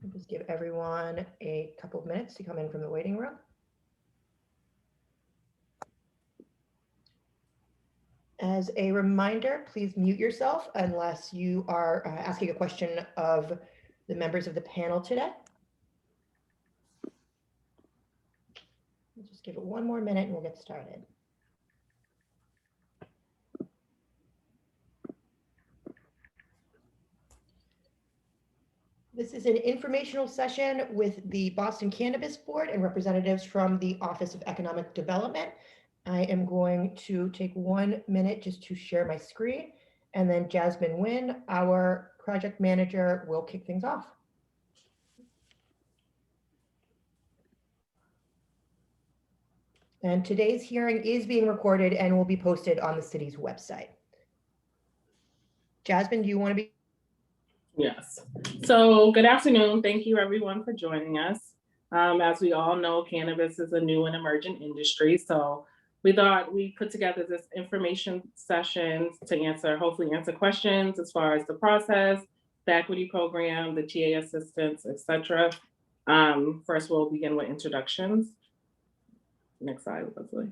I'll just give everyone a couple of minutes to come in from the waiting room. As a reminder, please mute yourself unless you are asking a question of the members of the panel today. We'll just give it one more minute and we'll get started. This is an informational session with the Boston Cannabis Board and representatives from the Office of Economic Development. I am going to take 1 minute just to share my screen, and then Jasmine Nguyen, our project manager, will kick things off. And today's hearing is being recorded and will be posted on the city's website. Jasmine, do you want to be? Yes. So good afternoon. Thank you everyone for joining us. As we all know, cannabis is a new and emerging industry. So we thought we'd put together this information session to hopefully answer questions as far as the process, the equity program, the TA assistance, etc. First, we'll begin with introductions. Next slide, Leslie.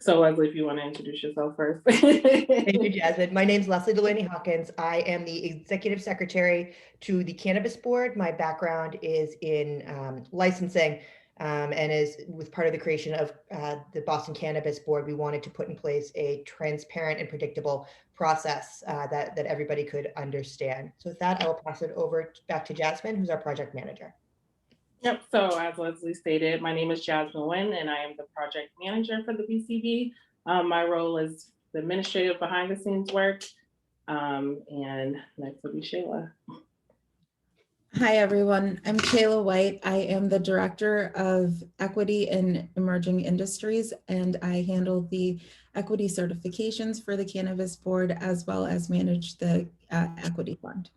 So Leslie, if you want to introduce yourself first. Thank you, Jasmine. My name is Leslie Delaney Hawkins. I am the Executive Secretary to the Cannabis Board. My background is in licensing and is with part of the creation of the Boston Cannabis Board. We wanted to put in place a transparent and predictable process that everybody could understand. So with that, I will pass it over back to Jasmine, who's our project manager. Yep, so as Leslie stated, my name is Jasmine Nguyen and I am the project manager for the BCB. My role is the administrative behind the scenes work. And next will be Shayla. Hi, everyone. I'm Shayla White. I am the Director of Equity in Emerging Industries, and I handle the equity certifications for the Cannabis Board, as well as manage the equity fund.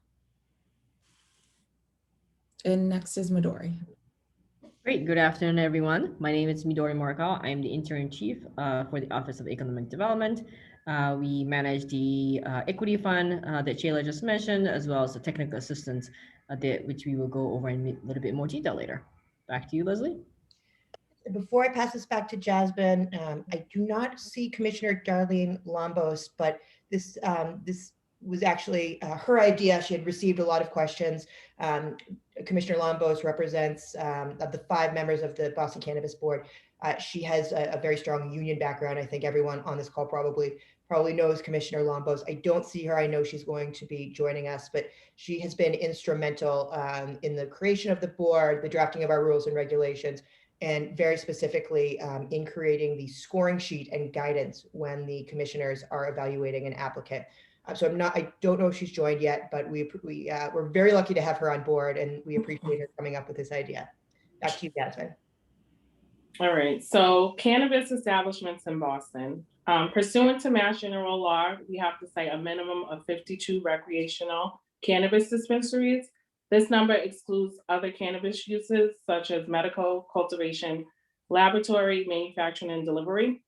And next is Midori. Great. Good afternoon, everyone. My name is Midori Morikawa. I am the Interim Chief for the Office of Economic Development. We manage the equity fund that Shayla just mentioned, as well as the technical assistance which we will go over in a little bit more detail later. Back to you, Leslie. Before I pass this back to Jasmine, I do not see Commissioner Darlene Lombos, but this was actually her idea. She had received a lot of questions. Commissioner Lombos represents of the 5 members of the Boston Cannabis Board. She has a very strong union background. I think everyone on this call probably knows Commissioner Lombos. I don't see her. I know she's going to be joining us, but she has been instrumental in the creation of the board, the drafting of our rules and regulations, and very specifically in creating the scoring sheet and guidance when the commissioners are evaluating an applicant. So I don't know if she's joined yet, but we're very lucky to have her on board, and we appreciate her coming up with this idea. Back to you, Jasmine. All right, so cannabis establishments in Boston. Pursuant to Mass General Law, we have to say a minimum of 52 recreational cannabis dispensaries. This number excludes other cannabis uses such as medical, cultivation, laboratory, manufacturing, and delivery.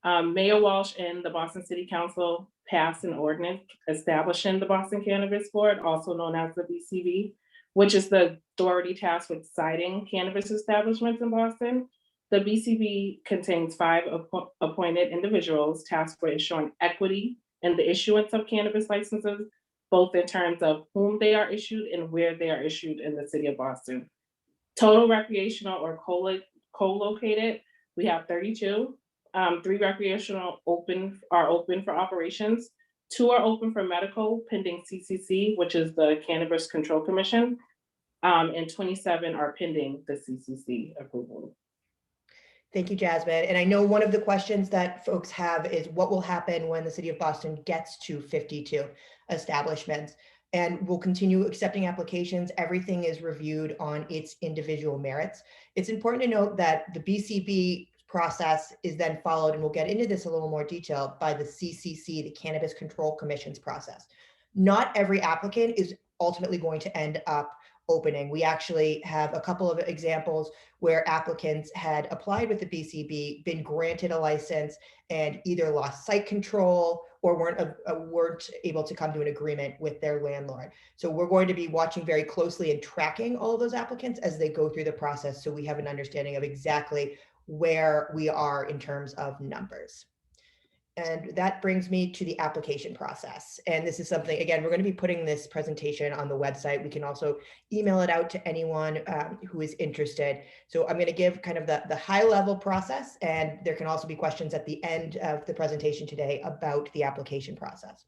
Mayor Walsh and the Boston City Council passed an ordinance establishing the Boston Cannabis Board, also known as the BCB, which is the authority tasked with citing cannabis establishments in Boston. The BCB contains 5 appointed individuals tasked with ensuring equity in the issuance of cannabis licenses, both in terms of whom they are issued and where they are issued in the city of Boston. Total recreational or co-located, we have 32. 3 recreational are open for operations. 2 are open for medical pending CCC, which is the Cannabis Control Commission, and 27 are pending the CCC approval. Thank you, Jasmine. And I know one of the questions that folks have is what will happen when the city of Boston gets to 52 establishments? And we'll continue accepting applications. Everything is reviewed on its individual merits. It's important to note that the BCB process is then followed, and we'll get into this a little more detail, by the CCC, the Cannabis Control Commission's process. Not every applicant is ultimately going to end up opening. We actually have a couple of examples where applicants had applied with the BCB, been granted a license, and either lost site control or weren't able to come to an agreement with their landlord. So we're going to be watching very closely and tracking all of those applicants as they go through the process, so we have an understanding of exactly where we are in terms of numbers. And that brings me to the application process. And this is something, again, we're going to be putting this presentation on the website. We can also email it out to anyone who is interested. So I'm going to give kind of the high level process, and there can also be questions at the end of the presentation today about the application process.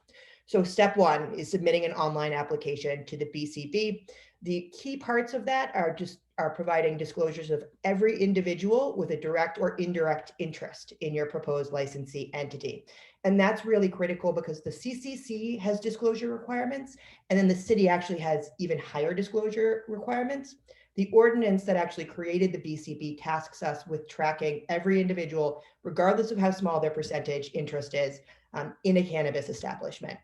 So step one is submitting an online application to the BCB. The key parts of that are providing disclosures of every individual with a direct or indirect interest in your proposed licensee entity. And that's really critical because the CCC has disclosure requirements, and then the city actually has even higher disclosure requirements. The ordinance that actually created the BCB tasks us with tracking every individual, regardless of how small their percentage interest is, in a cannabis establishment.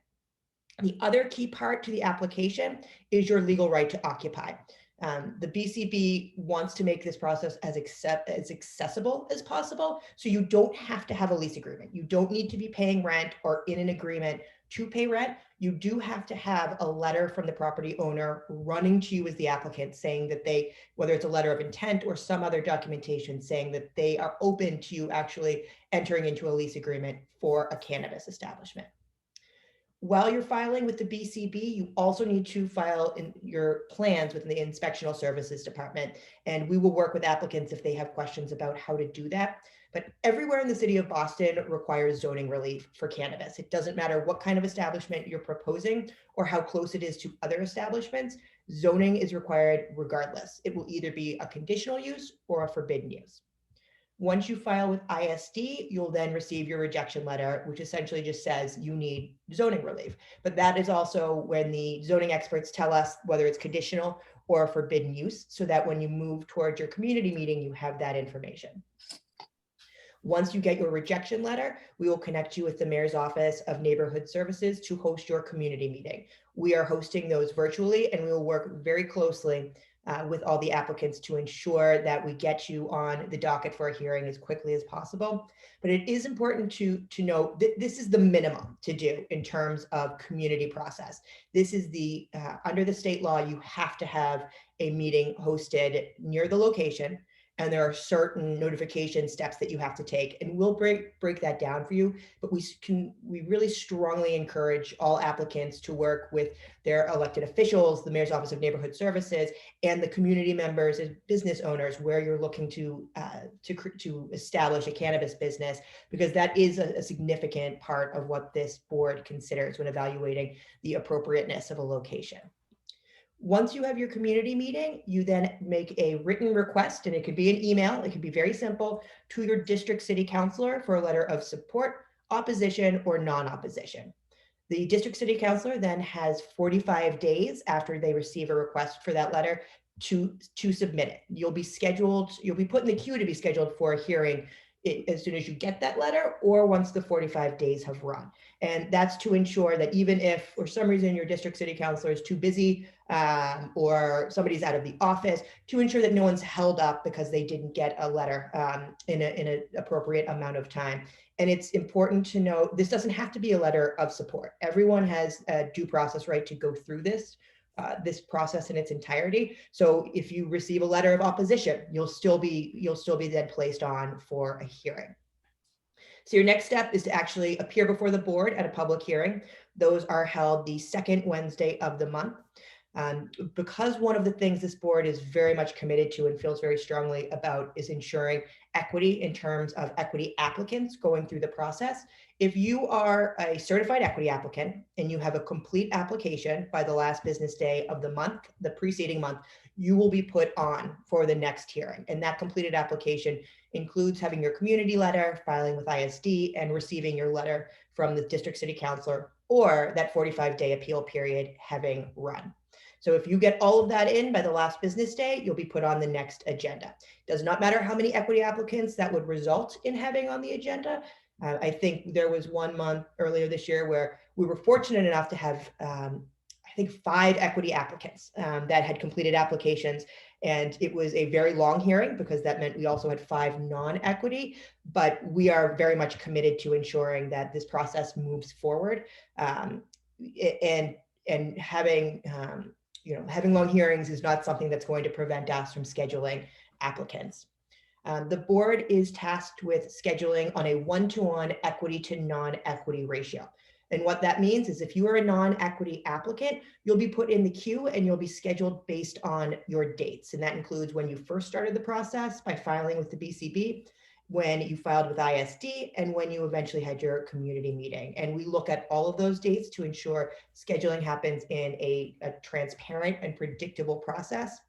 The other key part to the application is your legal right to occupy. The BCB wants to make this process as accessible as possible, so you don't have to have a lease agreement. You don't need to be paying rent or in an agreement to pay rent. You do have to have a letter from the property owner running to you as the applicant saying that they, whether it's a letter of intent or some other documentation saying that they are open to you actually entering into a lease agreement for a cannabis establishment. While you're filing with the BCB, you also need to file in your plans within the Inspectional Services Department, and we will work with applicants if they have questions about how to do that. But everywhere in the city of Boston requires zoning relief for cannabis. It doesn't matter what kind of establishment you're proposing or how close it is to other establishments, zoning is required regardless. It will either be a conditional use or a forbidden use. Once you file with ISD, you'll then receive your rejection letter, which essentially just says you need zoning relief. But that is also when the zoning experts tell us whether it's conditional or forbidden use, so that when you move towards your community meeting, you have that information. Once you get your rejection letter, we will connect you with the Mayor's Office of Neighborhood Services to host your community meeting. We are hosting those virtually, and we will work very closely with all the applicants to ensure that we get you on the docket for a hearing as quickly as possible. But it is important to note that this is the minimum to do in terms of community process. This is the, under the state law, you have to have a meeting hosted near the location, and there are certain notification steps that you have to take, and we'll break that down for you. But we really strongly encourage all applicants to work with their elected officials, the Mayor's Office of Neighborhood Services, and the community members and business owners where you're looking to establish a cannabis business, because that is a significant part of what this board considers when evaluating the appropriateness of a location. Once you have your community meeting, you then make a written request, and it could be an email, it could be very simple, to your district city councilor for a letter of support, opposition, or non-opposition. The district city councilor then has 45 days after they receive a request for that letter to submit it. You'll be put in the queue to be scheduled for a hearing as soon as you get that letter, or once the 45 days have run. And that's to ensure that even if for some reason your district city councilor is too busy or somebody's out of the office, to ensure that no one's held up because they didn't get a letter in an appropriate amount of time. And it's important to note, this doesn't have to be a letter of support. Everyone has a due process right to go through this process in its entirety. So if you receive a letter of opposition, you'll still be then placed on for a hearing. So your next step is to actually appear before the board at a public hearing. Those are held the second Wednesday of the month. Because one of the things this board is very much committed to and feels very strongly about is ensuring equity in terms of equity applicants going through the process. If you are a certified equity applicant and you have a complete application by the last business day of the month, the preceding month, you will be put on for the next hearing. And that completed application includes having your community letter, filing with ISD, and receiving your letter from the district city councilor, or that 45-day appeal period having run. So if you get all of that in by the last business day, you'll be put on the next agenda. Does not matter how many equity applicants that would result in having on the agenda. I think there was one month earlier this year where we were fortunate enough to have, I think 5 equity applicants that had completed applications. And it was a very long hearing because that meant we also had 5 non-equity, but we are very much committed to ensuring that this process moves forward. And having, having long hearings is not something that's going to prevent us from scheduling applicants. The board is tasked with scheduling on a 1-to-1 equity to non-equity ratio. And what that means is if you are a non-equity applicant, you'll be put in the queue and you'll be scheduled based on your dates. And that includes when you first started the process by filing with the BCB, when you filed with ISD, and when you eventually had your community meeting. And we look at all of those dates to ensure scheduling happens in a transparent and predictable process.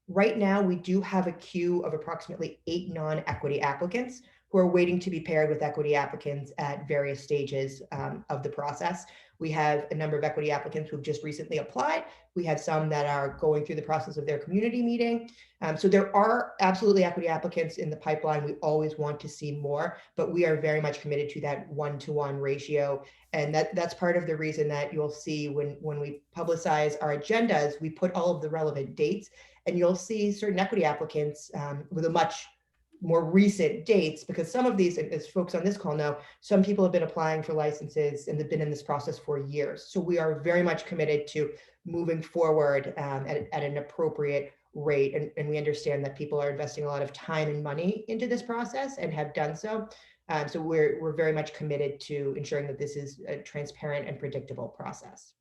Right now, we do have a queue of approximately 8 non-equity applicants who are waiting to be paired with equity applicants at various stages of the process. We have a number of equity applicants who've just recently applied. We have some that are going through the process of their community meeting. So there are absolutely equity applicants in the pipeline. We always want to see more, but we are very much committed to that 1-to-1 ratio. And that's part of the reason that you'll see when we publicize our agendas, we put all of the relevant dates, and you'll see certain equity applicants with a much more recent dates, because some of these, as folks on this call know, some people have been applying for licenses and they've been in this process for years. So we are very much committed to moving forward at an appropriate rate. And we understand that people are investing a lot of time and money into this process and have done so. So we're very much committed to ensuring that this is a transparent and predictable process.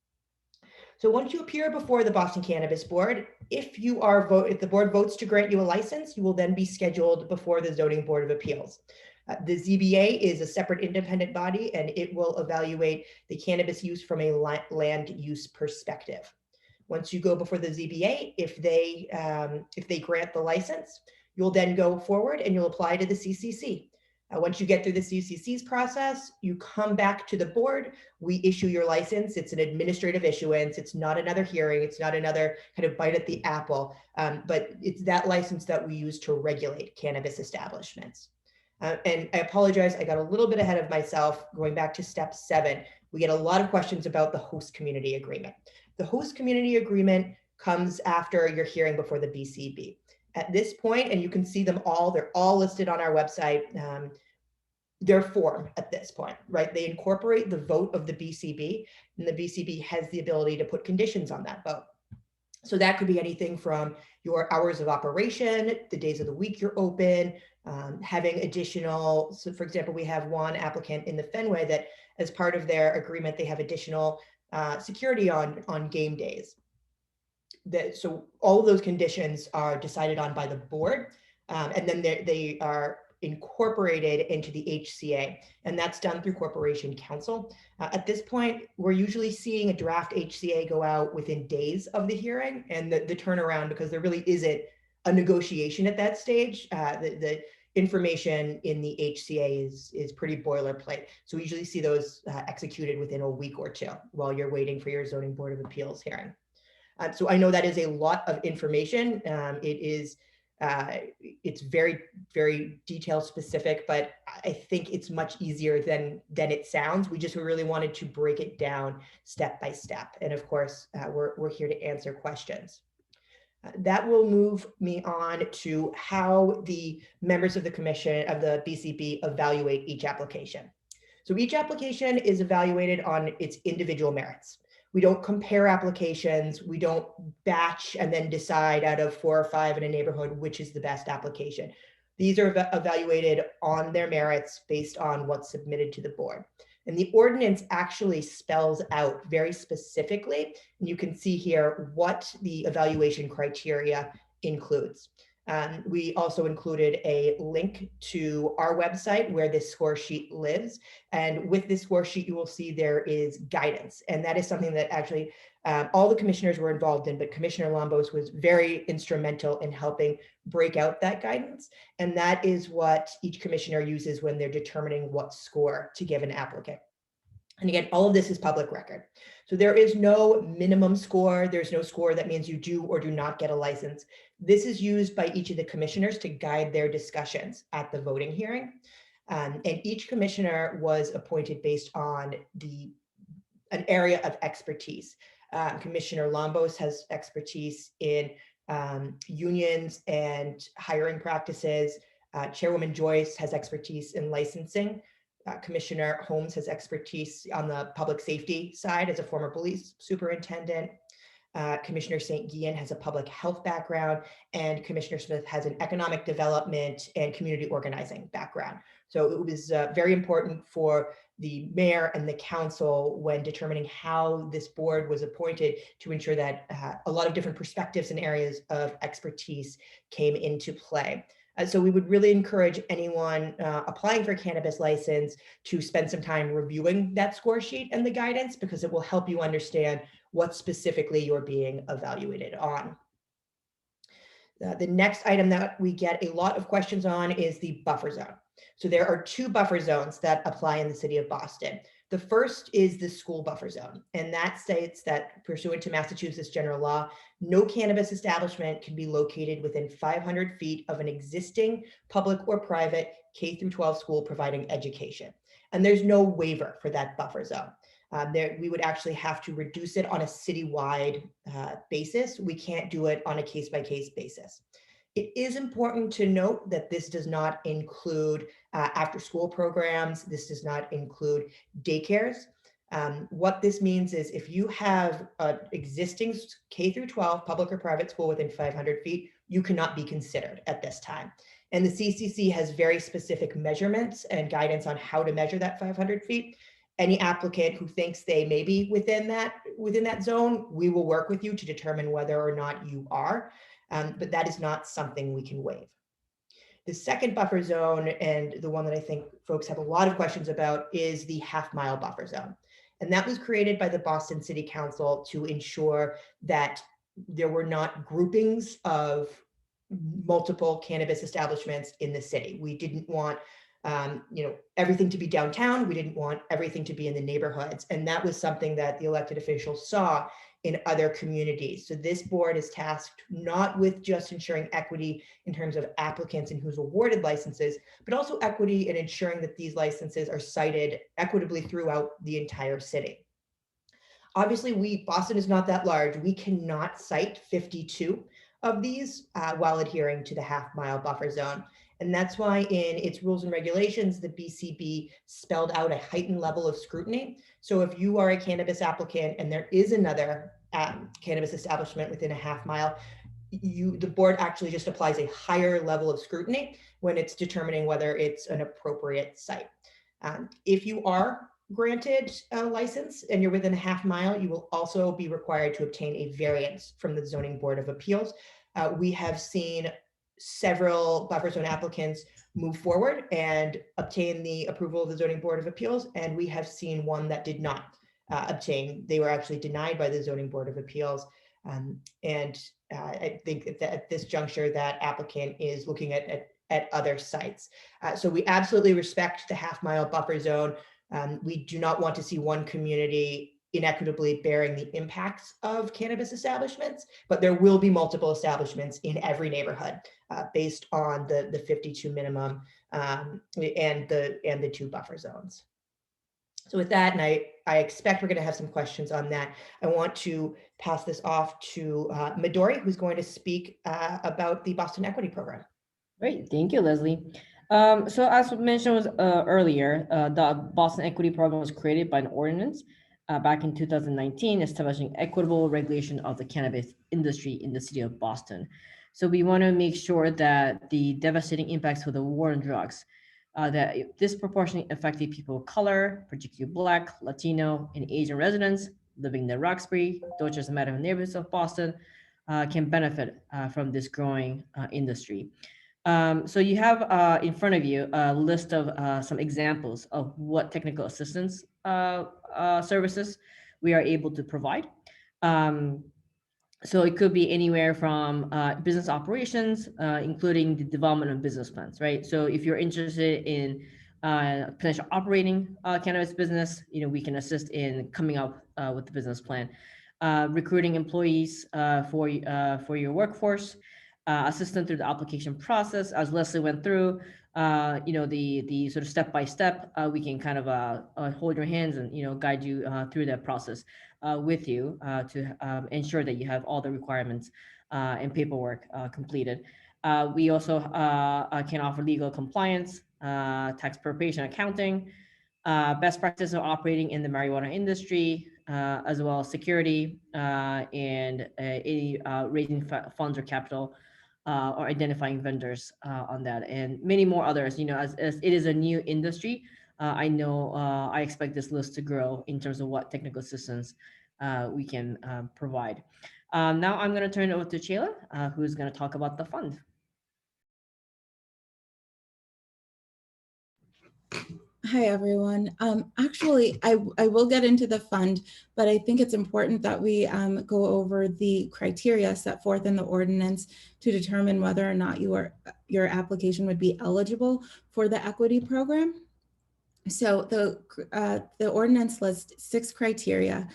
So once you appear before the Boston Cannabis Board, if the board votes to grant you a license, you will then be scheduled before the Zoning Board of Appeals. The ZBA is a separate independent body, and it will evaluate the cannabis use from a land use perspective. Once you go before the ZBA, if they grant the license, you'll then go forward and you'll apply to the CCC. Once you get through the CCC's process, you come back to the board, we issue your license. It's an administrative issuance. It's not another hearing. It's not another kind of bite at the apple, but it's that license that we use to regulate cannabis establishments. And I apologize, I got a little bit ahead of myself. Going back to step 7, we get a lot of questions about the host community agreement. The host community agreement comes after your hearing before the BCB. At this point, and you can see them all, they're all listed on our website. Their form at this point, right? They incorporate the vote of the BCB, and the BCB has the ability to put conditions on that vote. So that could be anything from your hours of operation, the days of the week you're open, having additional, so for example, we have one applicant in the Fenway that as part of their agreement, they have additional security on game days. So all of those conditions are decided on by the board, and then they are incorporated into the HCA, and that's done through Corporation Counsel. At this point, we're usually seeing a draft HCA go out within days of the hearing, and the turnaround, because there really isn't a negotiation at that stage. The information in the HCA is pretty boilerplate. So we usually see those executed within a week or two while you're waiting for your Zoning Board of Appeals hearing. So I know that is a lot of information. It's very, very detail specific, but I think it's much easier than it sounds. We really wanted to break it down step by step. And of course, we're here to answer questions. That will move me on to how the members of the commission of the BCB evaluate each application. So each application is evaluated on its individual merits. We don't compare applications. We don't batch and then decide out of 4 or 5 in a neighborhood which is the best application. These are evaluated on their merits based on what's submitted to the board. And the ordinance actually spells out very specifically, and you can see here what the evaluation criteria includes. We also included a link to our website where this score sheet lives. And with this score sheet, you will see there is guidance. And that is something that actually all the commissioners were involved in, but Commissioner Lambos was very instrumental in helping break out that guidance. And that is what each commissioner uses when they're determining what score to give an applicant. And again, all of this is public record. So there is no minimum score. There's no score that means you do or do not get a license. This is used by each of the commissioners to guide their discussions at the voting hearing. And each commissioner was appointed based on an area of expertise. Commissioner Lombos has expertise in unions and hiring practices. Chairwoman Joyce has expertise in licensing. Commissioner Holmes has expertise on the public safety side as a former police superintendent. Commissioner St. Guillen has a public health background, and Commissioner Smith has an economic development and community organizing background. So it was very important for the mayor and the council when determining how this board was appointed to ensure that a lot of different perspectives and areas of expertise came into play. So we would really encourage anyone applying for a cannabis license to spend some time reviewing that score sheet and the guidance, because it will help you understand what specifically you're being evaluated on. The next item that we get a lot of questions on is the buffer zone. So there are 2 buffer zones that apply in the city of Boston. The first is the school buffer zone, and that states that pursuant to Massachusetts general law, no cannabis establishment can be located within 500 feet of an existing public or private K through 12 school providing education. And there's no waiver for that buffer zone. We would actually have to reduce it on a citywide basis. We can't do it on a case-by-case basis. It is important to note that this does not include after-school programs. This does not include daycares. What this means is if you have an existing K through 12 public or private school within 500 feet, you cannot be considered at this time. And the CCC has very specific measurements and guidance on how to measure that 500 feet. Any applicant who thinks they may be within that zone, we will work with you to determine whether or not you are. But that is not something we can waive. The second buffer zone, and the one that I think folks have a lot of questions about, is the half-mile buffer zone. And that was created by the Boston City Council to ensure that there were not groupings of multiple cannabis establishments in the city. We didn't want everything to be downtown. We didn't want everything to be in the neighborhoods. And that was something that the elected officials saw in other communities. So this board is tasked not with just ensuring equity in terms of applicants and who's awarded licenses, but also equity in ensuring that these licenses are cited equitably throughout the entire city. Obviously, Boston is not that large. We cannot cite 52 of these while adhering to the half-mile buffer zone. And that's why in its rules and regulations, the BCB spelled out a heightened level of scrutiny. So if you are a cannabis applicant and there is another cannabis establishment within a half mile, the board actually just applies a higher level of scrutiny when it's determining whether it's an appropriate site. If you are granted a license and you're within a half mile, you will also be required to obtain a variance from the Zoning Board of Appeals. We have seen several buffer zone applicants move forward and obtain the approval of the Zoning Board of Appeals, and we have seen one that did not obtain. They were actually denied by the Zoning Board of Appeals. I think that at this juncture, that applicant is looking at other sites. So we absolutely respect the half-mile buffer zone. We do not want to see one community inequitably bearing the impacts of cannabis establishments, but there will be multiple establishments in every neighborhood based on the 52 minimum and the 2 buffer zones. So with that, and I expect we're going to have some questions on that, I want to pass this off to Midori, who's going to speak about the Boston Equity Program. Great, thank you, Leslie. So as mentioned earlier, the Boston Equity Program was created by an ordinance back in 2019, establishing equitable regulation of the cannabis industry in the city of Boston. So we want to make sure that the devastating impacts of the war on drugs that disproportionately affected people of color, particularly Black, Latino, and Asian residents living in the Roxbury, Dorchester Meadow neighborhoods of Boston can benefit from this growing industry. So you have in front of you a list of some examples of what technical assistance services we are able to provide. So it could be anywhere from business operations, including the development of business plans, right? So if you're interested in potential operating cannabis business, we can assist in coming up with the business plan, recruiting employees for your workforce, assistance through the application process. As Leslie went through, the sort of step-by-step, we can kind of hold your hands and, guide you through that process with you to ensure that you have all the requirements and paperwork completed. We also can offer legal compliance, tax preparation, accounting, best practice of operating in the marijuana industry, as well as security and any raising funds or capital or identifying vendors on that, and many more others. As it is a new industry, I know I expect this list to grow in terms of what technical assistance we can provide. Now I'm going to turn it over to Chayla, who's going to talk about the fund. Hi, everyone. Actually, I will get into the fund, but I think it's important that we go over the criteria set forth in the ordinance to determine whether or not your application would be eligible for the equity program. So the ordinance lists 6 criteria,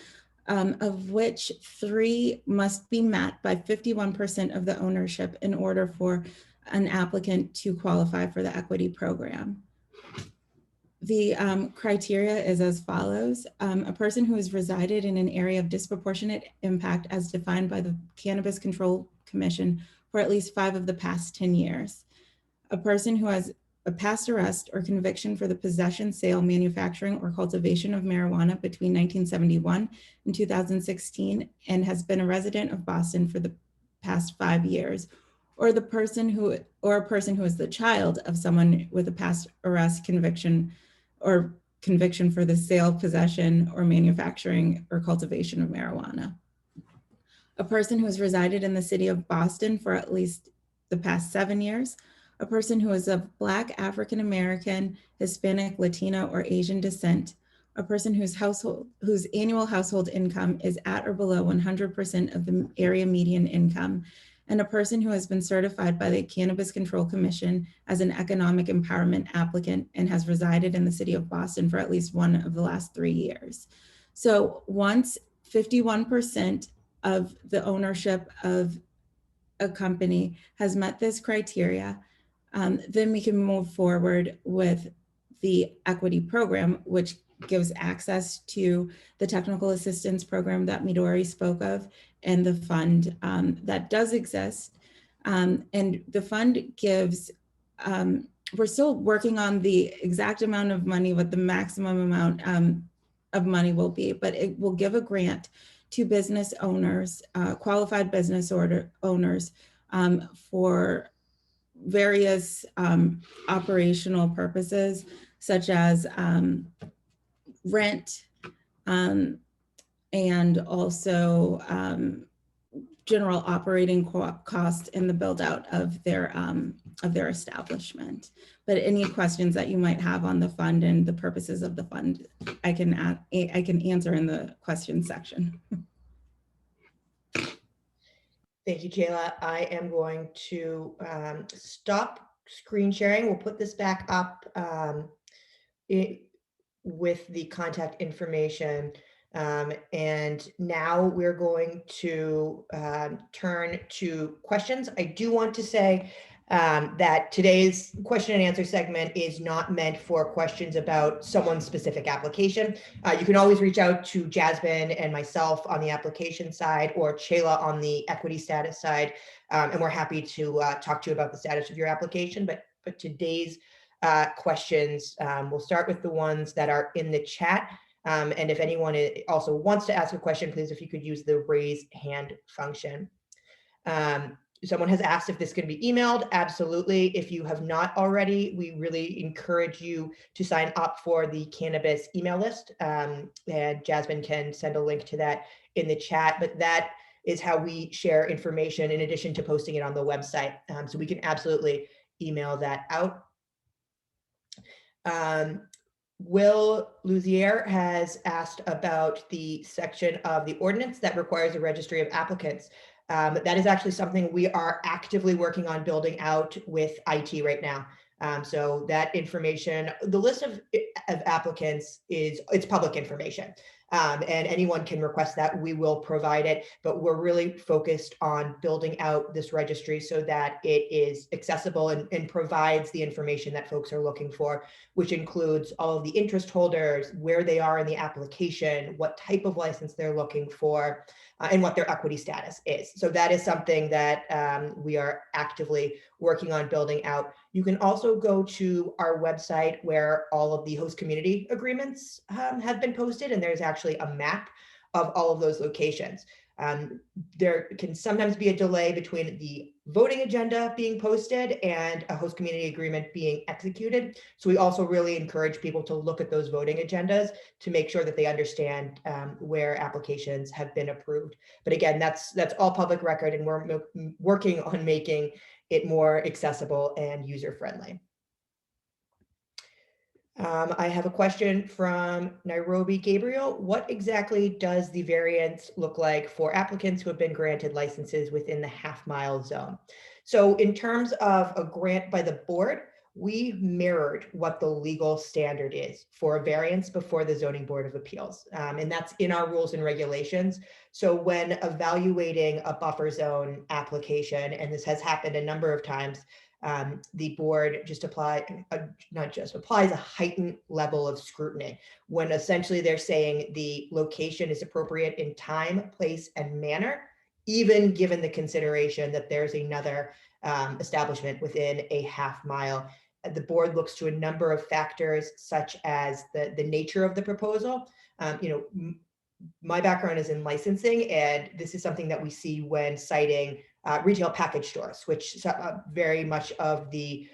of which 3 must be met by 51% of the ownership in order for an applicant to qualify for the equity program. The criteria is as follows. A person who has resided in an area of disproportionate impact as defined by the Cannabis Control Commission for at least 5 of the past 10 years. A person who has a past arrest or conviction for the possession, sale, manufacturing, or cultivation of marijuana between 1971 and 2016 and has been a resident of Boston for the past 5 years. Or a person who is the child of someone with a past arrest, conviction for the sale, possession, or manufacturing or cultivation of marijuana. A person who has resided in the city of Boston for at least the past 7 years. A person who is of Black, African American, Hispanic, Latino, or Asian descent. A person whose annual household income is at or below 100% of the area median income. And a person who has been certified by the Cannabis Control Commission as an economic empowerment applicant and has resided in the city of Boston for at least 1 of the last 3 years. So once 51% of the ownership of a company has met this criteria, then we can move forward with the equity program, which gives access to the technical assistance program that Midori spoke of and the fund that does exist. And the fund gives, we're still working on the exact amount of money, what the maximum amount of money will be, but it will give a grant to business owners, qualified business owners for various operational purposes, such as rent, and also general operating costs in the build out of their establishment. But any questions that you might have on the fund and the purposes of the fund, I can answer in the question section. Thank you, Jayla. I am going to stop screen sharing. We'll put this back up with the contact information. And now we're going to turn to questions. I do want to say that today's question and answer segment is not meant for questions about someone's specific application. You can always reach out to Jasmine and myself on the application side or Chayla on the equity status side. And we're happy to talk to you about the status of your application. But today's questions, we'll start with the ones that are in the chat. And if anyone also wants to ask a question, please, if you could use the raise hand function. Someone has asked if this can be emailed. Absolutely. If you have not already, we really encourage you to sign up for the Cannabis email list. And Jasmine can send a link to that in the chat, but that is how we share information in addition to posting it on the website. So we can absolutely email that out. Will Luzier has asked about the section of the ordinance that requires a registry of applicants. That is actually something we are actively working on building out with IT right now. So that information, the list of applicants it's public information. And anyone can request that. We will provide it, but we're really focused on building out this registry so that it is accessible and provides the information that folks are looking for, which includes all of the interest holders, where they are in the application, what type of license they're looking for, and what their equity status is. So that is something that we are actively working on building out. You can also go to our website where all of the host community agreements have been posted, and there's actually a map of all of those locations. There can sometimes be a delay between the voting agenda being posted and a host community agreement being executed. So we also really encourage people to look at those voting agendas to make sure that they understand where applications have been approved. But again, that's all public record, and we're working on making it more accessible and user-friendly. I have a question from Nairobi Gabriel. What exactly does the variance look like for applicants who have been granted licenses within the half-mile zone? So in terms of a grant by the board, we mirrored what the legal standard is for a variance before the Zoning Board of Appeals. And that's in our rules and regulations. So when evaluating a buffer zone application, and this has happened a number of times, the board just applies a heightened level of scrutiny when essentially they're saying the location is appropriate in time, place, and manner, even given the consideration that there's another establishment within a half-mile. The board looks to a number of factors, such as the nature of the proposal. My background is in licensing, and this is something that we see when citing retail package stores, which very much of the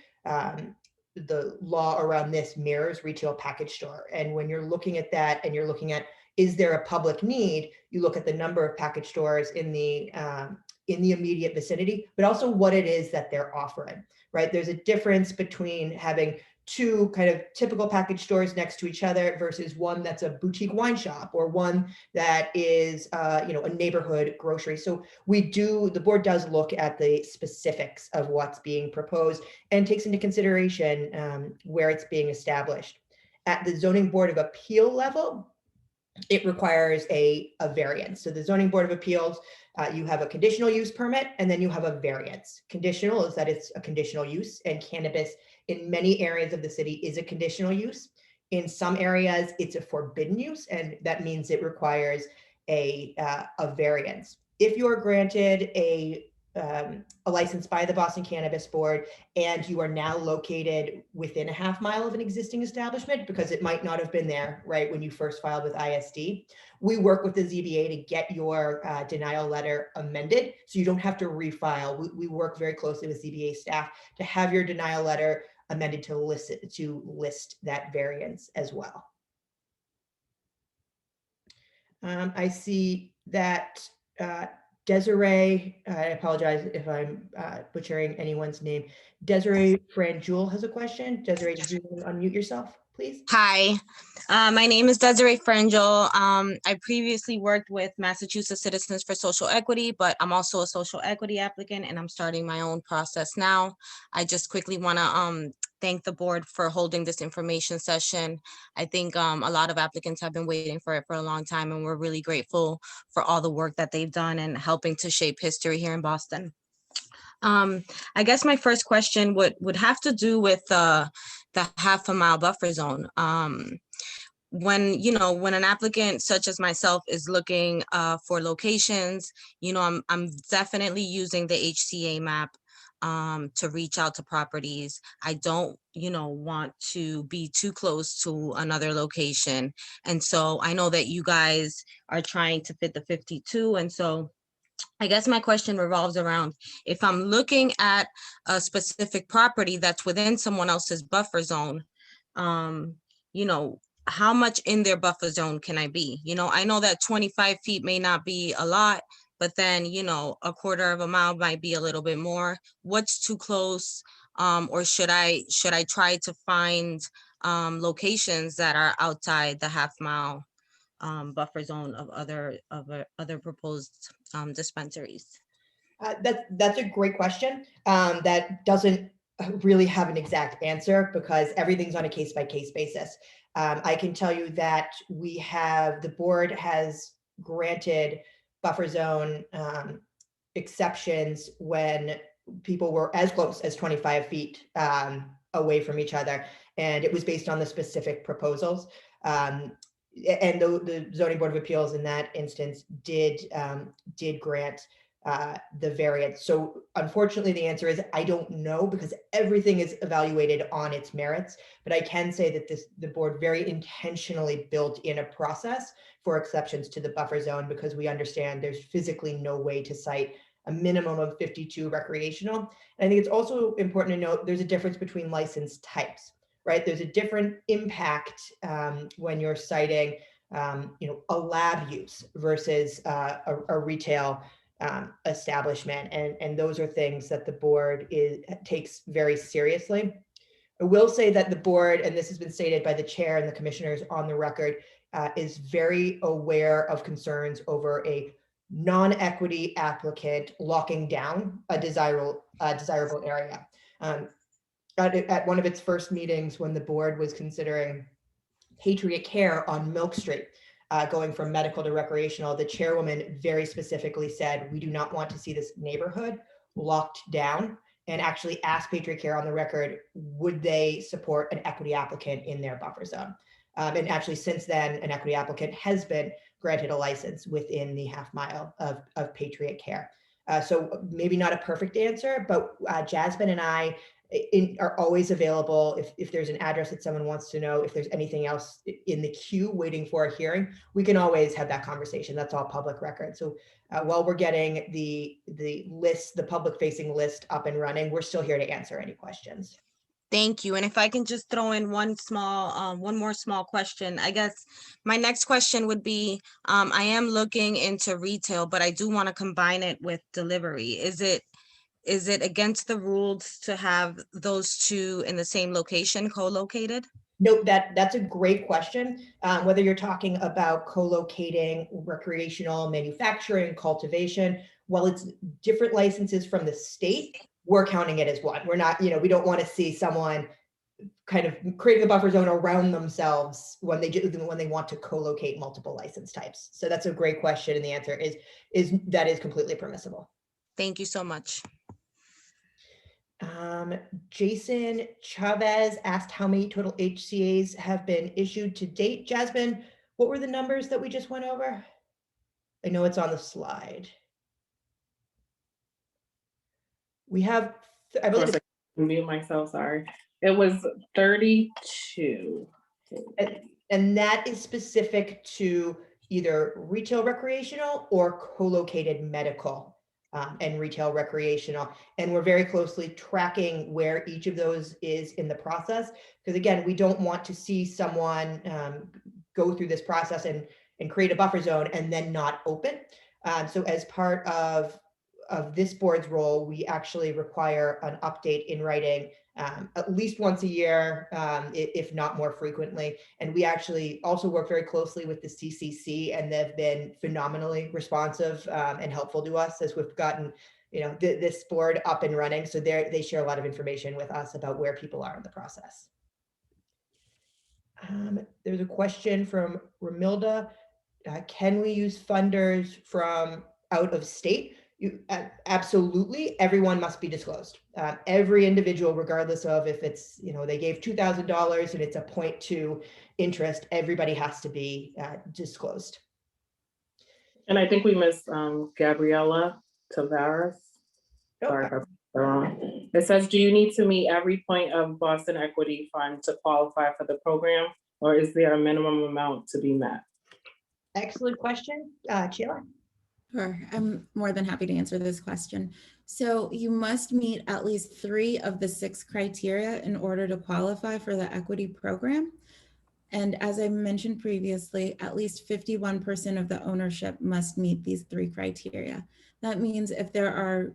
law around this mirrors retail package store. And when you're looking at that and you're looking at, is there a public need, you look at the number of package stores in the immediate vicinity, but also what it is that they're offering, right? There's a difference between having two kind of typical package stores next to each other versus one that's a boutique wine shop or one that is a neighborhood grocery. So the board does look at the specifics of what's being proposed and takes into consideration where it's being established. At the Zoning Board of Appeal level, it requires a variance. So the Zoning Board of Appeals, you have a conditional use permit, and then you have a variance. Conditional is that it's a conditional use, and cannabis in many areas of the city is a conditional use. In some areas, it's a forbidden use, and that means it requires a variance. If you're granted a license by the Boston Cannabis Board, and you are now located within a half-mile of an existing establishment, because it might not have been there right when you first filed with ISD, we work with the ZBA to get your denial letter amended, so you don't have to refile. We work very closely with ZBA staff to have your denial letter amended to list that variance as well. I see that Desiree, I apologize if I'm butchering anyone's name. Desiree Franjul has a question. Desiree, did you unmute yourself, please? Hi, my name is Desiree Frangel. I previously worked with Massachusetts Citizens for Social Equity, but I'm also a social equity applicant, and I'm starting my own process now. I just quickly want to thank the board for holding this information session. I think a lot of applicants have been waiting for it for a long time, and we're really grateful for all the work that they've done and helping to shape history here in Boston. I guess my first question would have to do with the half-a-mile buffer zone. When an applicant such as myself is looking for locations, I'm definitely using the HCA map to reach out to properties. I don't, want to be too close to another location. And so I know that you guys are trying to fit the 52. And so I guess my question revolves around, if I'm looking at a specific property that's within someone else's buffer zone, how much in their buffer zone can I be? I know that 25 feet may not be a lot, but then, a quarter of a mile might be a little bit more. What's too close? Or should I try to find locations that are outside the half-mile buffer zone of other proposed dispensaries? That's a great question. That doesn't really have an exact answer because everything's on a case-by-case basis. I can tell you that the board has granted buffer zone exceptions when people were as close as 25 feet away from each other. And it was based on the specific proposals. And the Zoning Board of Appeals in that instance did grant the variance. So unfortunately, the answer is I don't know because everything is evaluated on its merits. But I can say that the board very intentionally built in a process for exceptions to the buffer zone because we understand there's physically no way to cite a minimum of 52 recreational. And I think it's also important to note there's a difference between license types, right? There's a different impact when you're citing a lab use versus a retail establishment. And those are things that the board takes very seriously. I will say that the board, and this has been stated by the chair and the commissioners on the record, is very aware of concerns over a non-equity applicant locking down a desirable area. At one of its first meetings when the board was considering Patriot Care on Milk Street, going from medical to recreational, the chairwoman very specifically said, we do not want to see this neighborhood locked down, and actually asked Patriot Care on the record, would they support an equity applicant in their buffer zone? And actually since then, an equity applicant has been granted a license within the half mile of Patriot Care. So maybe not a perfect answer, but Jasmine and I are always available. If there's an address that someone wants to know, if there's anything else in the queue waiting for a hearing, we can always have that conversation. That's all public record. So while we're getting the list, the public facing list up and running, we're still here to answer any questions. Thank you. And if I can just throw in one more small question, I guess my next question would be, I am looking into retail, but I do want to combine it with delivery. Is it against the rules to have those two in the same location, co-located? No, that's a great question. Whether you're talking about co-locating recreational, manufacturing, cultivation, while it's different licenses from the state, we're counting it as one. We're not, we don't want to see someone kind of creating a buffer zone around themselves when they want to co-locate multiple license types. So that's a great question, and the answer is that is completely permissible. Thank you so much. Jason Chavez asked how many total HCAs have been issued to date. Jasmine, what were the numbers that we just went over? I know it's on the slide. We have, I believe, Mute myself, sorry. It was 32. and that is specific to either retail recreational or co-located medical and retail recreational. And we're very closely tracking where each of those is in the process. Because again, we don't want to see someone go through this process and create a buffer zone and then not open. So as part of this board's role, we actually require an update in writing at least once a year, if not more frequently. And we actually also work very closely with the CCC, and they've been phenomenally responsive and helpful to us as we've gotten, this board up and running. So they share a lot of information with us about where people are in the process. There's a question from Ramilda. Can we use funders from out of state? Absolutely, everyone must be disclosed. Every individual, regardless of if it's, they gave $2,000 and it's a 0.2 interest, everybody has to be disclosed. And I think we missed Gabriella Tavares. Sorry if I pronounced that wrong. It says, do you need to meet every point of Boston Equity Fund to qualify for the program, or is there a minimum amount to be met? Excellent question. Sheila? Sure, I'm more than happy to answer this question. So you must meet at least 3 of the 6 criteria in order to qualify for the equity program. And as I mentioned previously, at least 51% of the ownership must meet these 3 criteria. That means if there are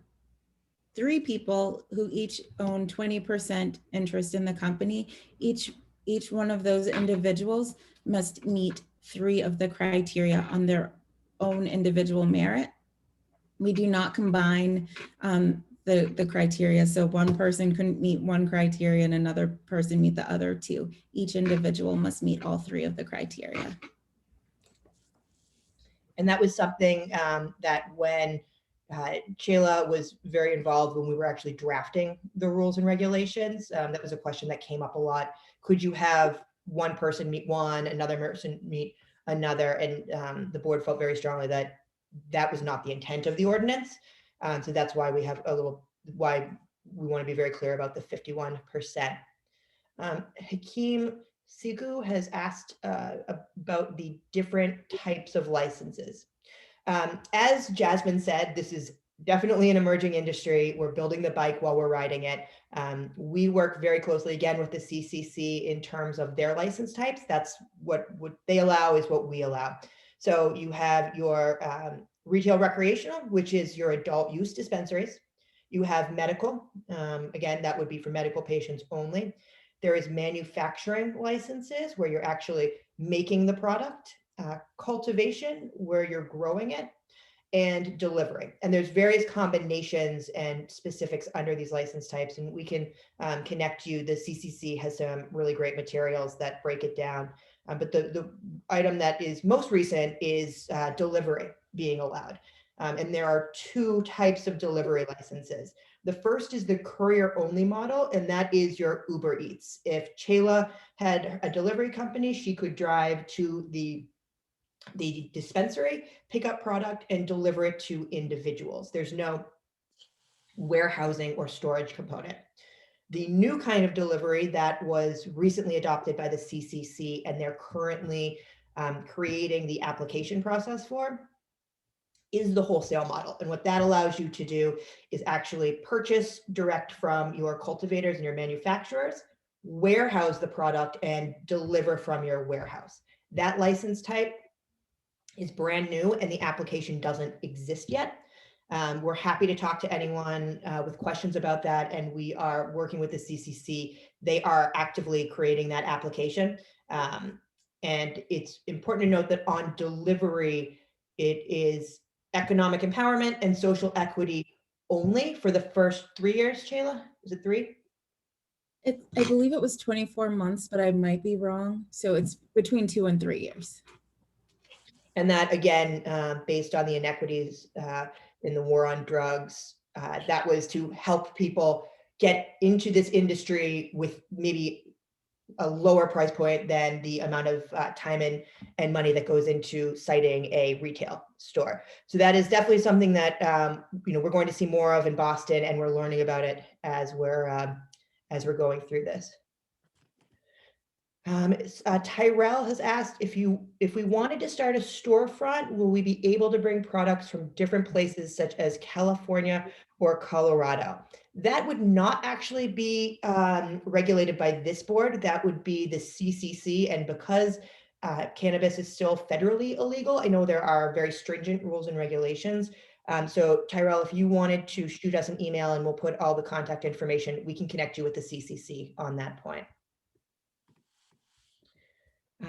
3 people who each own 20% interest in the company, each one of those individuals must meet 3 of the criteria on their own individual merit. We do not combine the criteria. So one person couldn't meet one criteria and another person meet the other two. Each individual must meet all three of the criteria. And that was something that when Chayla was very involved when we were actually drafting the rules and regulations, that was a question that came up a lot. Could you have one person meet one, another person meet another? And the board felt very strongly that that was not the intent of the ordinance. So that's why we have why we want to be very clear about the 51%. Hakeem Siku has asked about the different types of licenses. As Jasmine said, this is definitely an emerging industry. We're building the bike while we're riding it. We work very closely again with the CCC in terms of their license types. That's what they allow is what we allow. So you have your retail recreational, which is your adult use dispensaries. You have medical. Again, that would be for medical patients only. There is manufacturing licenses where you're actually making the product, cultivation where you're growing it, and delivery. And there's various combinations and specifics under these license types, and we can connect you. The CCC has some really great materials that break it down. But the item that is most recent is delivery being allowed. And there are two types of delivery licenses. The first is the courier only model, and that is your Uber Eats. If Chayla had a delivery company, she could drive to the dispensary, pick up product and deliver it to individuals. There's no warehousing or storage component. The new kind of delivery that was recently adopted by the CCC and they're currently creating the application process for is the wholesale model. And what that allows you to do is actually purchase direct from your cultivators and your manufacturers, warehouse the product and deliver from your warehouse. That license type is brand new and the application doesn't exist yet. We're happy to talk to anyone with questions about that, and we are working with the CCC. They are actively creating that application. And it's important to note that on delivery, it is economic empowerment and social equity only for the first 3 years, Chayla? Is it 3? I believe it was 24 months, but I might be wrong. So it's between 2 and 3 years. And that, again, based on the inequities in the war on drugs, that was to help people get into this industry with maybe a lower price point than the amount of time and money that goes into citing a retail store. So that is definitely something that we're going to see more of in Boston, and we're learning about it as we're going through this. Tyrell has asked if we wanted to start a storefront, will we be able to bring products from different places such as California or Colorado? That would not actually be regulated by this board. That would be the CCC. And because cannabis is still federally illegal, I know there are very stringent rules and regulations. So Tyrell, if you wanted to shoot us an email and we'll put all the contact information, we can connect you with the CCC on that point.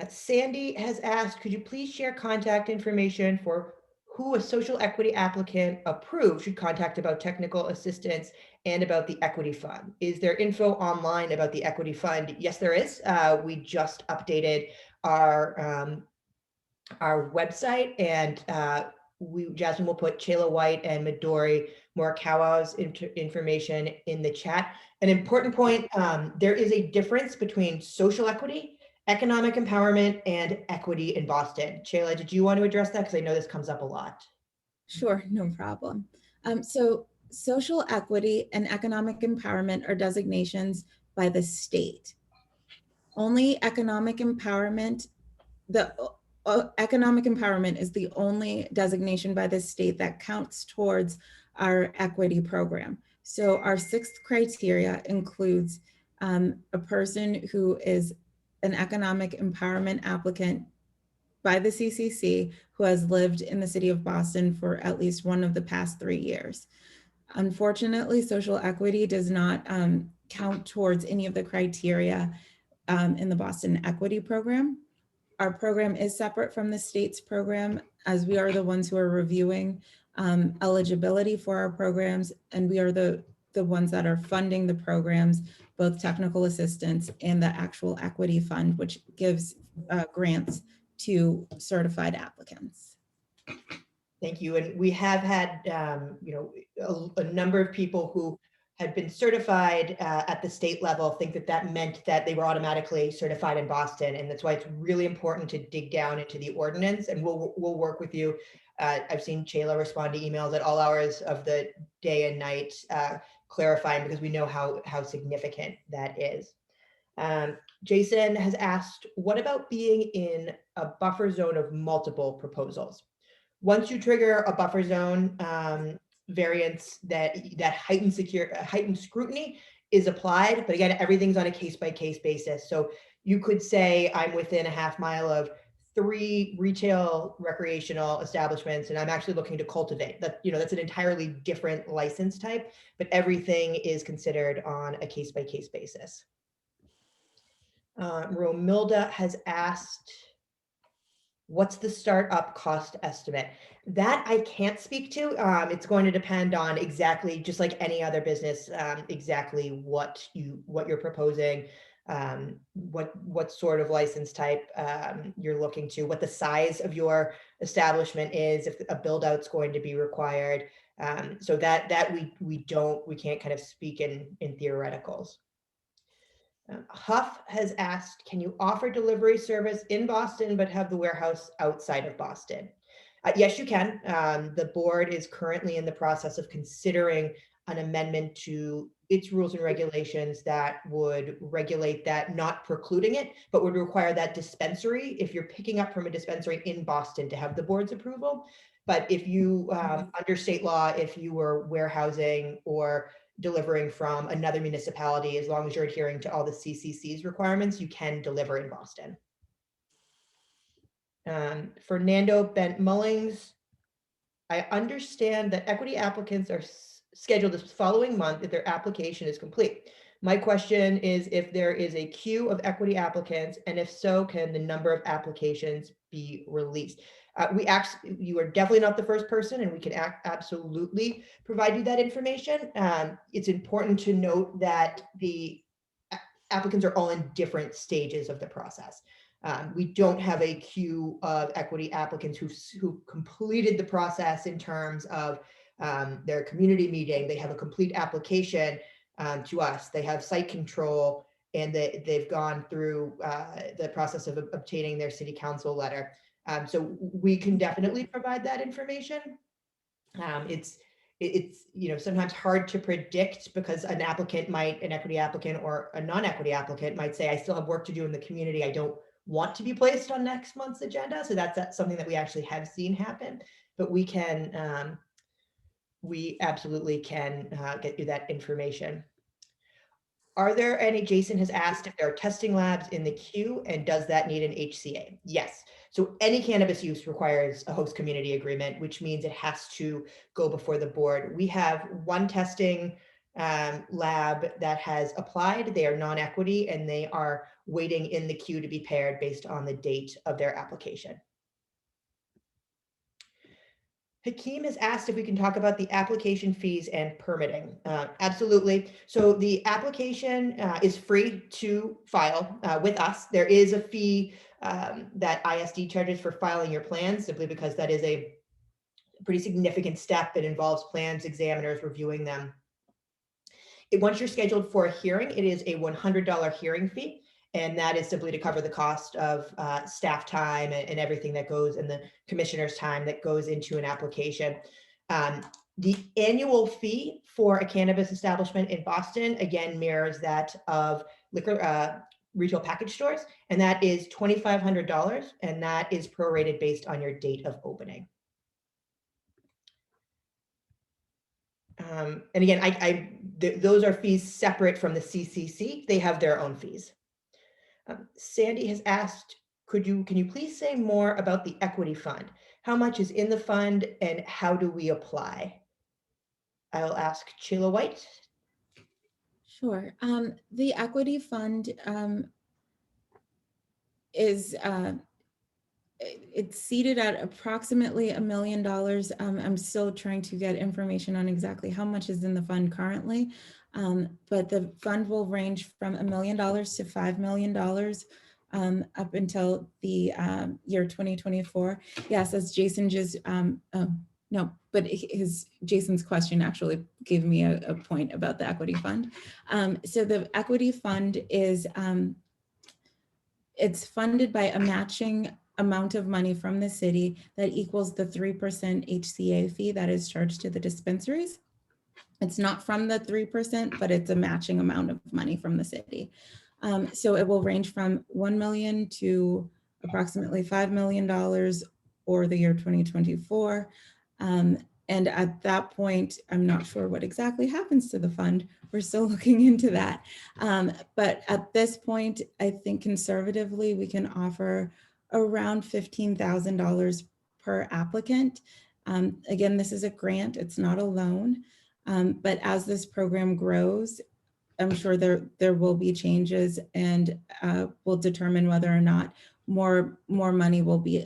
Sandy has asked, could you please share contact information for who a social equity applicant approved should contact about technical assistance and about the equity fund? Is there info online about the equity fund? Yes, there is. We just updated our website, and Jasmine will put Chayla White and Midori Morikawa's information in the chat. An important point, there is a difference between social equity, economic empowerment, and equity in Boston. Chayla, did you want to address that? Because I know this comes up a lot. Sure, no problem. So social equity and economic empowerment are designations by the state. Only economic empowerment, economic empowerment is the only designation by the state that counts towards our equity program. So our 6th criteria includes a person who is an economic empowerment applicant by the CCC who has lived in the city of Boston for at least one of the past 3 years. Unfortunately, social equity does not count towards any of the criteria in the Boston Equity Program. our program is separate from the state's program, as we are the ones who are reviewing eligibility for our programs, and we are the ones that are funding the programs, both technical assistance and the actual equity fund, which gives grants to certified applicants. Thank you. And we have had, a number of people who had been certified at the state level think that that meant that they were automatically certified in Boston. And that's why it's really important to dig down into the ordinance, and we'll work with you. I've seen Chayla respond to emails at all hours of the day and night, clarifying, because we know how significant that is. Jason has asked, what about being in a buffer zone of multiple proposals? Once you trigger a buffer zone variance, that heightened scrutiny is applied. But again, everything's on a case-by-case basis. So you could say I'm within a half mile of 3 retail recreational establishments, and I'm actually looking to cultivate. That's an entirely different license type, but everything is considered on a case-by-case basis. Romilda has asked, what's the startup cost estimate? That I can't speak to. It's going to depend on exactly, just like any other business, exactly what you're proposing, what sort of license type you're looking to, what the size of your establishment is, if a build out's going to be required. So that we can't kind of speak in theoreticals. Huff has asked, can you offer delivery service in Boston but have the warehouse outside of Boston? Yes, you can. The board is currently in the process of considering an amendment to its rules and regulations that would regulate that, not precluding it, but would require that dispensary, if you're picking up from a dispensary in Boston, to have the board's approval. But if you, under state law, if you were warehousing or delivering from another municipality, as long as you're adhering to all the CCC's requirements, you can deliver in Boston. Fernando Bent Mullings, I understand that equity applicants are scheduled this following month if their application is complete. My question is if there is a queue of equity applicants, and if so, can the number of applications be released? You are definitely not the first person, and we can absolutely provide you that information. It's important to note that the applicants are all in different stages of the process. We don't have a queue of equity applicants who completed the process in terms of their community meeting. They have a complete application to us. They have site control, and they've gone through the process of obtaining their city council letter. So we can definitely provide that information. It's sometimes hard to predict, because an equity applicant or a non-equity applicant might say, I still have work to do in the community. I don't want to be placed on next month's agenda. So that's something that we actually have seen happen, but we absolutely can get you that information. Are there any, Jason has asked if there are testing labs in the queue, and does that need an HCA? Yes. So any cannabis use requires a host community agreement, which means it has to go before the board. We have one testing lab that has applied. They are non-equity, and they are waiting in the queue to be paired based on the date of their application. Hakeem has asked if we can talk about the application fees and permitting. Absolutely. So the application is free to file with us. There is a fee that ISD charges for filing your plans, simply because that is a pretty significant step that involves plans examiners reviewing them. Once you're scheduled for a hearing, it is a $100 hearing fee. And that is simply to cover the cost of staff time and everything that goes, and the commissioner's time that goes into an application. The annual fee for a cannabis establishment in Boston, again, mirrors that of liquor retail package stores, and that is $2,500, and that is prorated based on your date of opening. And again, those are fees separate from the CCC. They have their own fees. Sandy has asked, can you please say more about the equity fund? How much is in the fund, and how do we apply? I'll ask Sheila White. Sure. The equity fund is it's seated at approximately $1 million. I'm still trying to get information on exactly how much is in the fund currently. But the fund will range from $1 million to $5 million up until the year 2024. Yes, as Jason just, no, but Jason's question actually gave me a point about the equity fund. So the equity fund is, it's funded by a matching amount of money from the city that equals the 3% HCA fee that is charged to the dispensaries. It's not from the 3%, but it's a matching amount of money from the city. So it will range from 1 million to approximately $5 million for the year 2024. And at that point, I'm not sure what exactly happens to the fund. We're still looking into that. But at this point, I think conservatively, we can offer around $15,000 per applicant. Again, this is a grant, it's not a loan. But as this program grows, I'm sure there will be changes, and we'll determine whether or not more money will be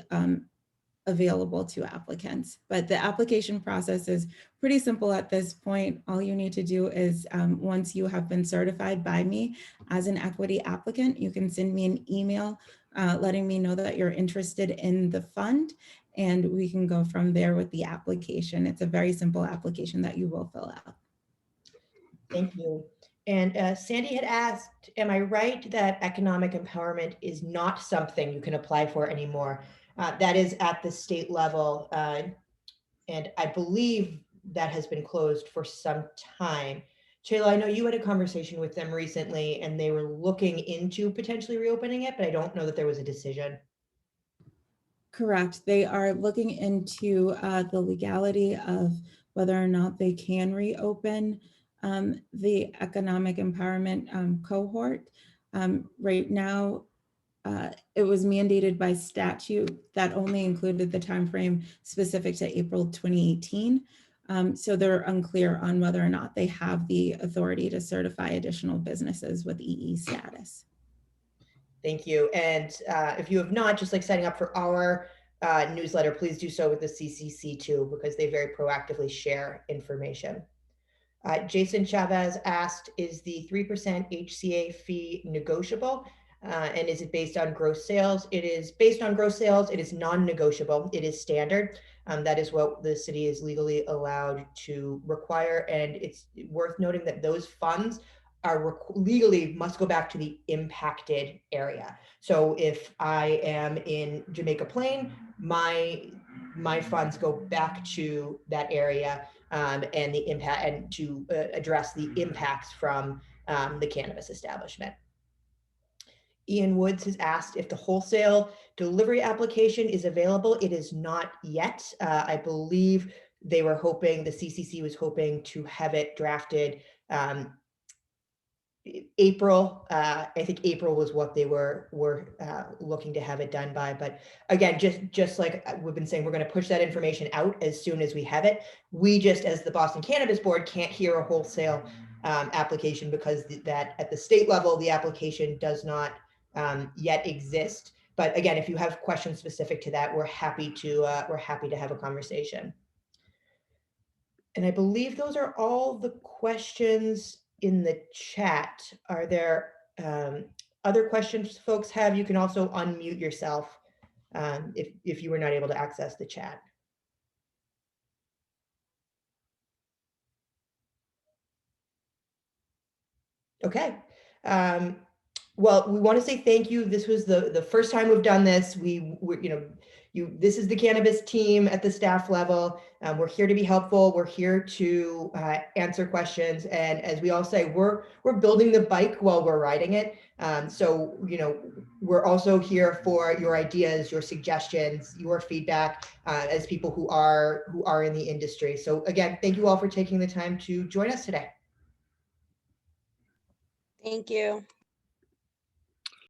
available to applicants. But the application process is pretty simple at this point. All you need to do is once you have been certified by me as an equity applicant, you can send me an email letting me know that you're interested in the fund, and we can go from there with the application. It's a very simple application that you will fill out. Thank you. And Sandy had asked, am I right that economic empowerment is not something you can apply for anymore? That is at the state level. And I believe that has been closed for some time. Chayla, I know you had a conversation with them recently and they were looking into potentially reopening it, but I don't know that there was a decision. Correct. They are looking into the legality of whether or not they can reopen the economic empowerment cohort. Right now, it was mandated by statute that only included the timeframe specific to April 2018. So they're unclear on whether or not they have the authority to certify additional businesses with EE status. Thank you. And if you have not, just like signing up for our newsletter, please do so with the CCC too, because they very proactively share information. Jason Chavez asked, is the 3% HCA fee negotiable? And is it based on gross sales? It is based on gross sales. It is non-negotiable. It is standard. That is what the city is legally allowed to require. And it's worth noting that those funds are legally must go back to the impacted area. So if I am in Jamaica Plain, my funds go back to that area and the impact, and to address the impacts from the cannabis establishment. Ian Woods has asked if the wholesale delivery application is available. It is not yet. I believe they were hoping, the CCC was hoping to have it drafted April. I think April was what they were looking to have it done by. But again, just like we've been saying, we're going to push that information out as soon as we have it. We just, as the Boston Cannabis Board, can't hear a wholesale application because that at the state level, the application does not yet exist. But again, if you have questions specific to that, we're happy to have a conversation. And I believe those are all the questions in the chat. Are there other questions folks have? You can also unmute yourself if you were not able to access the chat. Okay. Well, we want to say thank you. This was the first time we've done this. This is the cannabis team at the staff level. We're here to be helpful. We're here to answer questions. And as we all say, we're building the bike while we're riding it. So, we're also here for your ideas, your suggestions, your feedback as people who are in the industry. So again, thank you all for taking the time to join us today. Thank you.